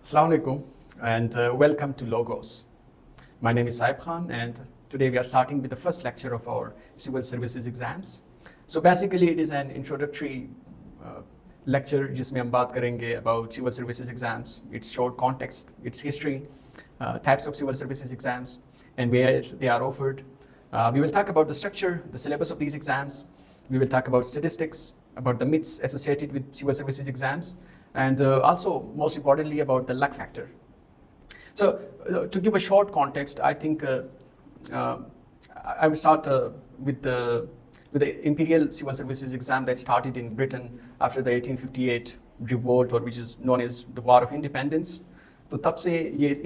Assalamu alaikum and welcome to Logos. My name is Saib Khan and today we are starting with the first lecture of our civil services exams. So basically it is an introductory lecture जिसमें हम बात करेंगे about civil services exams, its short context, its history, types of civil services exams and where they are offered. We will talk about the structure, the syllabus of these exams. We will talk about statistics, about the myths associated with civil services exams, and also, most importantly, about the luck factor. So, to give a short context, I think I will start with the imperial civil services exam that started in Britain after the 1858 revolt, or which is known as the War of Independence. तो तब से ये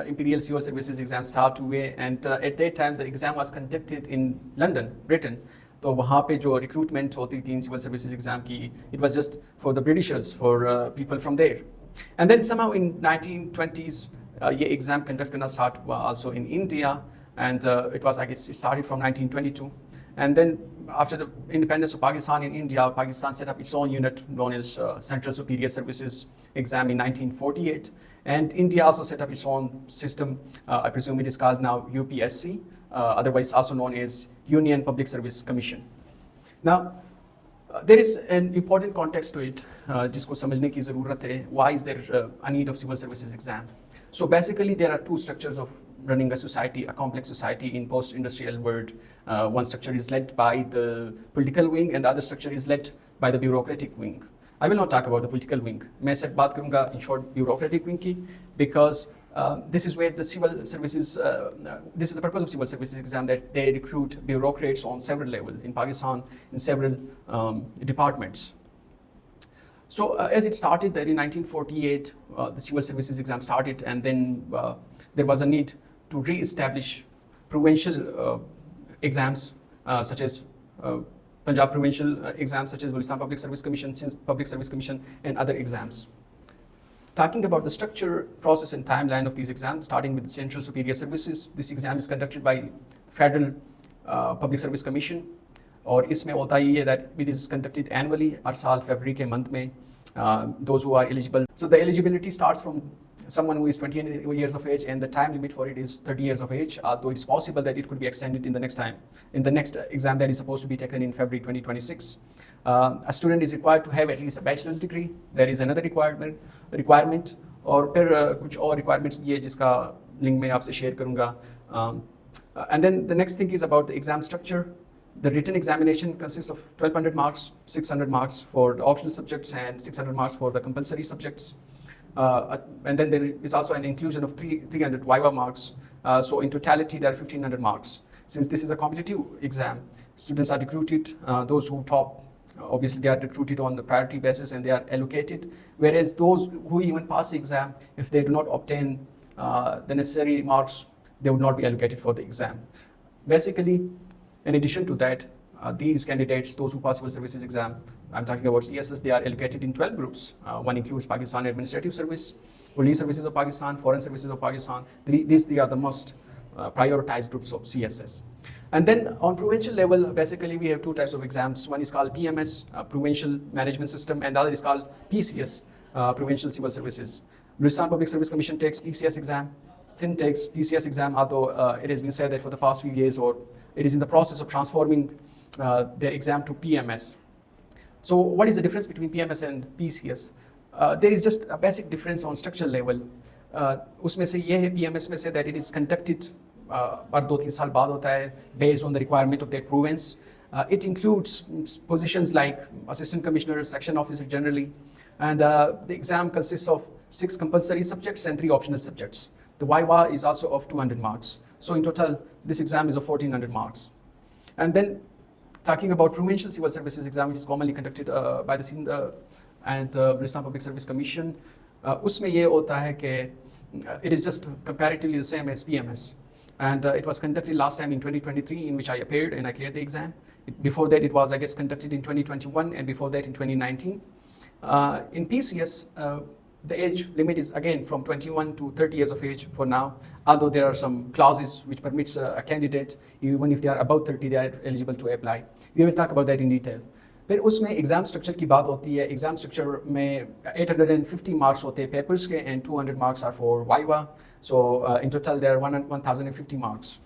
imperial civil services exam start हुए, and at that time the exam was conducted in London, Britain. तो वहाँ पे जो recruitment होती थी civil services exam की, it was just for the Britishers, for people from there. And then somehow in 1920s ये exam conduct करना start हुआ also in India, and it was, I guess, it started from 1922. And then after the independence of Pakistan in India, Pakistan set up its own unit known as Central Superior Services Exam in 1948. And India also set up its own system. I presume it is called now UPSC, otherwise also known as Union Public Service Commission. Now, there is an important context to it, जिसको समझने की ज़रूरत है. Why is there a need of civil services exam? So basically, there are two structures of running a society, a complex society in post-industrial world. One structure is led by the political wing and the other structure is led by the bureaucratic wing. I will not talk about the political wing. मैं सिर्फ बात करूँगा in short bureaucratic wing की, because this is where the civil services, this is the purpose of civil services exam, that they recruit bureaucrats on several levels in Pakistan, in several departments. So as it started there in 1948, the civil services exam started, and then there was a need to re-establish provincial exams such as Punjab provincial exams, such as Balochistan Public Service Commission, Sindh Public Service Commission, and other exams. Talking about the structure, process, and timeline of these exams, starting with the Central Superior Services, this exam is conducted by Federal Public Service Commission, और इसमें होता ही है that it is conducted annually, हर साल February के month में, those who are eligible. So the eligibility starts from someone who is 20 years of age, and the time limit for it is 30 years of age, though it's possible that it could be extended in the next exam that is supposed to be taken in February 2026. A student is required to have at least a bachelor's degree. There is another requirement, और फिर कुछ और requirements भी है जिसका link मैं आपसे share करूँगा. And then the next thing is about the exam structure. The written examination consists of 1200 marks, 600 marks for the optional subjects and 600 marks for the compulsory subjects. And then there is also an inclusion of 300 Viva marks. So in totality, there are 1500 marks. Since this is a competitive exam, students are recruited, those who top, obviously they are recruited on the priority basis and they are allocated. Whereas those who even pass the exam, if they do not obtain the necessary marks, they would not be allocated for the exam. Basically, in addition to that, these candidates, those who pass civil services exam, I'm talking about CSS, they are allocated in 12 groups. One includes Pakistan Administrative Service, Police Services of Pakistan, Foreign Services of Pakistan. These three are the most prioritized groups of CSS. And then on provincial level, basically we have two types of exams. One is called PMS, Provincial Management System, and the other is called PCS, Provincial Civil Services. Balochistan Public Service Commission takes PCS exam, Sindh takes PCS exam, although it has been said that for the past few years, or it is in the process of transforming their exam to PMS. So what is the difference between PMS and PCS? There is just a basic difference on structural level. उसमें से ये है PMS में से that it is conducted पर 2-3 साल बाद होता है based on the requirement of their province. It includes positions like assistant commissioner, section officer generally, and the exam consists of 6 compulsory subjects and 3 optional subjects. The Viva is also of 200 marks. So in total, this exam is of 1400 marks. And then talking about provincial civil services exam, which is commonly conducted by the Sindh and Balochistan Public Service Commission, उसमें ये होता है कि it is just comparatively the same as PMS. And it was conducted last time in 2023, in which I appeared and I cleared the exam. Before that, it was, I guess, conducted in 2021, and before that in 2019. In PCS, the age limit is again from 21 to 30 years of age for now, although there are some clauses which permits a candidate, even if they are above 30, they are eligible to apply. We will talk about that in detail. फिर उसमें exam structure की बात होती है. Exam structure में 850 marks होते हैं papers के and 200 marks are for viva. So in total there are 1050 marks.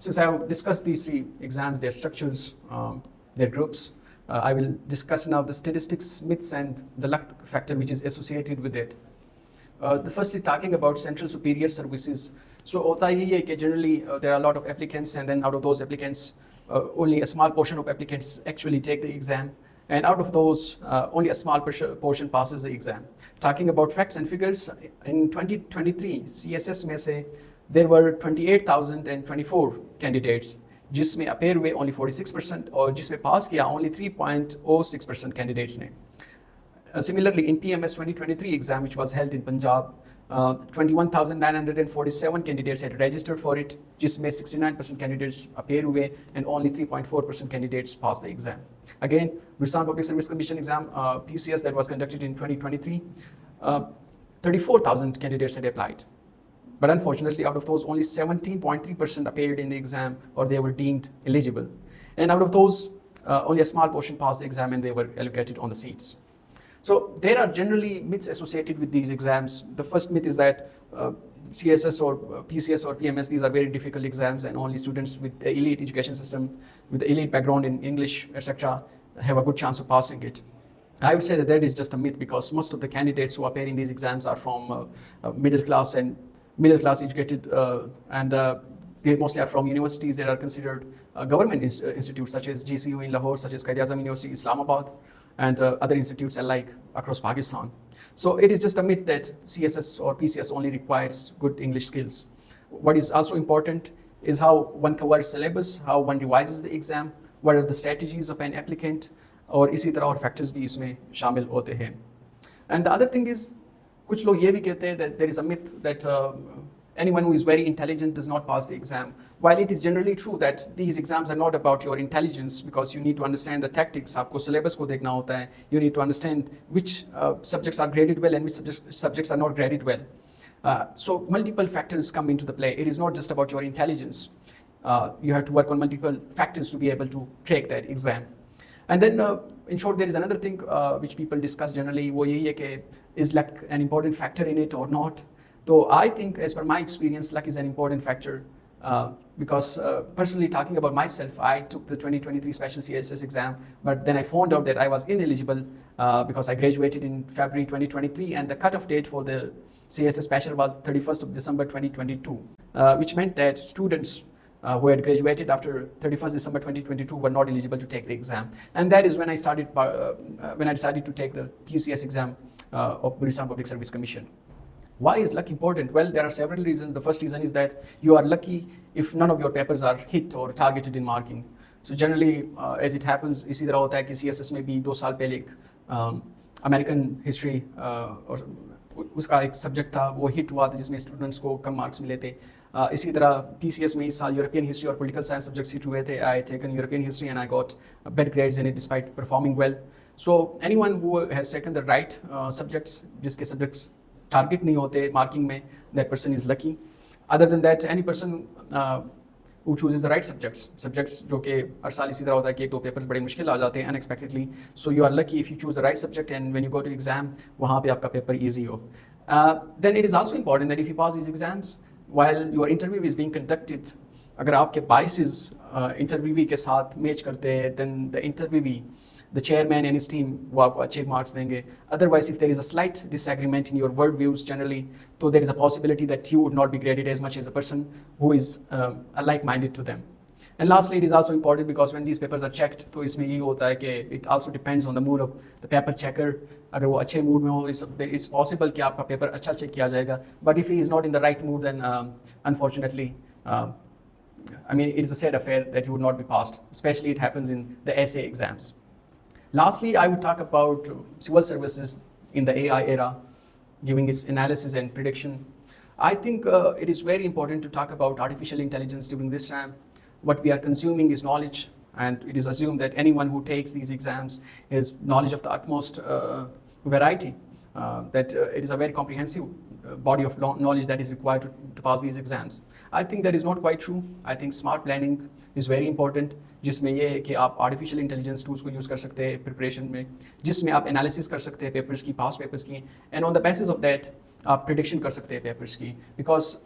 Since I have discussed these three exams, their structures, their groups, I will discuss now the statistics, myths, and the luck factor which is associated with it. Firstly, talking about Central Superior Services. So, hota ye hai कि generally there are a lot of applicants, and then out of those applicants, only a small portion of applicants actually take the exam, and out of those, only a small portion passes the exam. Talking about facts and figures, in 2023, CSS में से there were 28,024 candidates, जिसमें appear हुए only 46% और जिसमें pass किया only 3.06% candidates ने. Similarly, in PMS 2023 exam, which was held in Punjab, 21,947 candidates had registered for it, जिसमें 69% candidates appear हुए and only 3.4% candidates passed the exam. Again, Rajasthan Public Service Commission exam, PCS, that was conducted in 2023, 34,000 candidates had applied. But unfortunately, out of those, only 17.3% appeared in the exam or they were deemed eligible. And out of those, only a small portion passed the exam and they were allocated on the seats. So there are generally myths associated with these exams. The first myth is that CSS or PCS or PMS, these are very difficult exams and only students with the elite education system, with the elite background in English, etc., have a good chance of passing it. I would say that is just a myth because most of the candidates who appear in these exams are from middle class educated and they mostly are from universities that are considered government institutes such as GCU in Lahore, such as Quaid-e-Azam University, Islamabad, and other institutes alike across Pakistan. So it is just a myth that CSS or PCS only requires good English skills. What is also important is how one covers syllabus, how one revises the exam, what are the strategies of an applicant, और इसी तरह और factors भी इसमें शामिल होते हैं. And the other thing is, कुछ लोग ये भी कहते हैं that there is a myth that anyone who is very intelligent does not pass the exam. While it is generally true that these exams are not about your intelligence because you need to understand the tactics, आपको syllabus को देखना होता है, you need to understand which subjects are graded well and which subjects are not graded well. So multiple factors come into the play. It is not just about your intelligence. You have to work on multiple factors to be able to take that exam. And then, in short, there is another thing which people discuss generally, वो यही है कि is luck an important factor in it or not? So I think, as per my experience, luck is an important factor because personally talking about myself, I took the 2023 special CSS exam, but then I found out that I was ineligible because I graduated in February 2023 and the cutoff date for the CSS special was 31st of December 2022, which meant that students who had graduated after 31st December 2022 were not eligible to take the exam. And that is when I started, when I decided to take the PCS exam of Rajasthan Public Service Commission. Why is luck important? Well, there are several reasons. The first reason is that you are lucky if none of your papers are hit or targeted in marking. So generally, as it happens, इसी तरह होता है कि CSS में भी 2 साल पहले एक American history और उसका एक सब्जेक्ट था वो हिट हुआ था जिसमें स्टूडेंट्स को कम मार्क्स मिले थे. इसी तरह PCS में इस साल यूरोपियन हिस्ट्री और पॉलिटिकल साइंस सब्जेक्ट्स हिट हुए थे. I taken European history and I got bed grades in it despite performing well. So anyone who has taken the right subjects, जिसके सब्जेक्ट्स टारगेट नहीं होते marking में, that person is lucky. Other than that any person who chooses the right subjects जो कि हर साल इसी तरह होता है कि 1-2 पेपर्स बड़े मुश्किल आ जाते हैं unexpectedly. So you are lucky if you choose the right subject and when you go to exam वहाँ पे आपका पेपर easy हो. Then it is also important that if you pass these exams while your interview is being conducted, अगर आपके biases interviewee के साथ match करते हैं, then the interviewee, the chairman and his team वो आपको अच्छे marks देंगे. Otherwise, if there is a slight disagreement in your world views generally, so there is a possibility that you would not be graded as much as a person who is like-minded to them. And lastly, it is also important because when these papers are checked, तो इसमें ये होता है कि it also depends on the mood of the paper checker. अगर वो अच्छे mood में हो, it's possible कि आपका paper अच्छा check किया जाएगा. But if he is not in the right mood, then unfortunately, I mean, it is a sad affair that you would not be passed. Especially it happens in the essay exams. Lastly, I would talk about civil services in the AI era, giving its analysis and prediction. I think it is very important to talk about artificial intelligence during this time. What we are consuming is knowledge, and it is assumed that anyone who takes these exams has knowledge of the utmost variety, that it is a very comprehensive body of knowledge that is required to pass these exams. I think that is not quite true. I think smart planning is very important, जिसमें ये है कि आप artificial intelligence tools को use कर सकते हैं preparation में, जिसमें आप analysis कर सकते हैं papers की, past papers की, and on the basis of that आप prediction कर सकते हैं papers की, because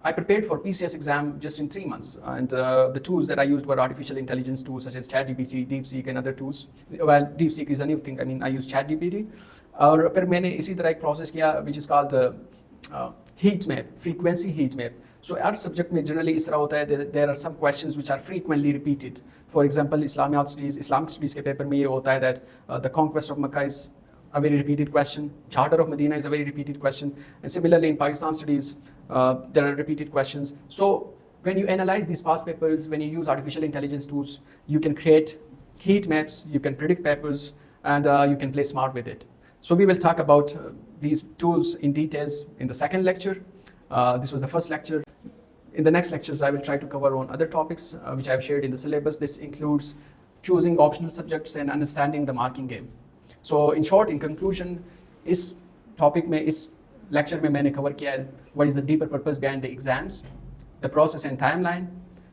I prepared for PCS exam just in 3 months, and the tools that I used were artificial intelligence tools such as ChatGPT, DeepSeek, and other tools. Well, DeepSeek is a new thing. I mean, I use ChatGPT. और फिर मैंने इसी तरह एक process किया, which is called heat map, frequency heat map. So our subject में generally इस तरह होता है, there are some questions which are frequently repeated. For example, Islamic studies के paper में ये होता है that the conquest of Makkah is a very repeated question. Charter of Medina is a very repeated question. And similarly in Pakistan studies, there are repeated questions. So when you analyze these past papers, when you use artificial intelligence tools, you can create heat maps, you can predict papers, and you can play smart with it. So we will talk about these tools in details in the second lecture. This was the first lecture. In the next lectures, I will try to cover on other topics which I have shared in the syllabus. This includes choosing optional subjects and understanding the marking game. So in short, in conclusion, इस topic में, इस lecture में मैंने cover किया है what is the deeper purpose behind the exams, the process and timeline,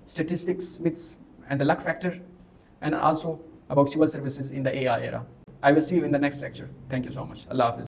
statistics, myths, and the luck factor, and also about civil services in the AI era. I will see you in the next lecture. Thank you so much. Allah Hafiz.